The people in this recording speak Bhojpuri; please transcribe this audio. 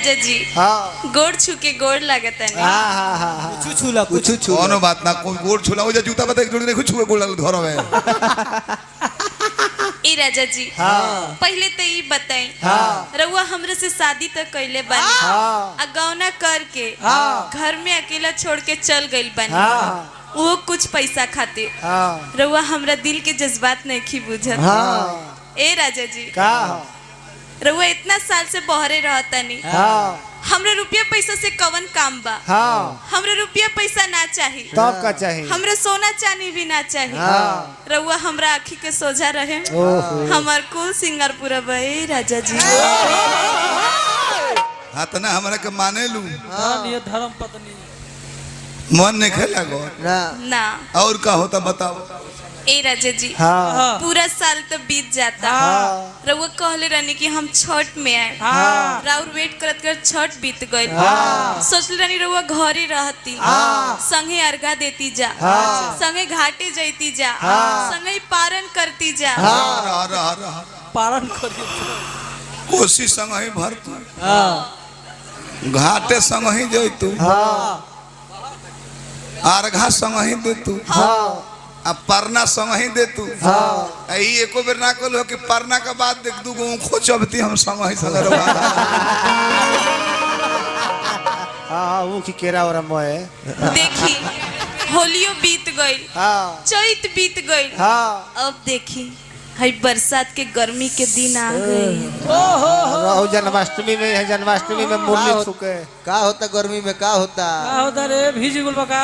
राजा जी हाँ गोड़ छू के गोड़ लागत है हाँ हाँ हाँ कुछ छूला कुछ छू कोनो बात ना कोई गोड़ छुला हो जा जूता बता एक जोड़ी नहीं कुछ छुए गोड़ लग घर में ए राजा जी हाँ पहले तो ये बताई हाँ रउआ हमरे से शादी तक कैले बानी हाँ आ गौना करके हाँ घर में अकेला छोड़ के चल गइल बानी हाँ वो कुछ पैसा खातिर हाँ रउआ हमरा दिल के जज्बात नहीं खी बुझत हाँ ए राजा जी का रउआ इतना साल से बहरे रहतानी हाँ हमरा रुपया पैसा से कवन काम बा हाँ हमरा रुपया पैसा ना चाहिए तब का चाहिए हमरा सोना चांदी भी ना चाहिए हाँ रउआ हमरा आँखी के सोझा रहे ओहो हमार कुल सिंगार पूरा बे राजा जी हाँ तो ना हमारा के माने लू ये धर्म पत्नी मन नहीं खेला गो ना ना और का होता बताओ ए राजा जी हाँ पूरा साल तो बीत जाता हाँ रउआ कहले रहनी कि हम छठ में आए हाँ राउर वेट करत कर छठ बीत गई हाँ सोचले रहनी रउआ घरे रहती हाँ संगे अर्घा देती जा हाँ संगे घाटे जैती जा हाँ संगे पारण करती जा रहा रहा रहा पारण करिए कोशिश संग ही भर तू हाँ घाटे संग ही जई तू हाँ अर्घा संग ही दे तू हाँ अब परना संग ही दे तू हाँ ई एको बेर ना कहलो कि परना के बाद देख दू गो खोचबती हम संग ही संग रहा हाँ वो की केरा और मोए देखी होलियो बीत गई हाँ चैत बीत गई हाँ अब देखी हई बरसात के गर्मी के दिन आ गई रहु जन्माष्टमी में है जन्माष्टमी में मुरली फूके का होता गर्मी में का होता का होता रे भीज गुल बका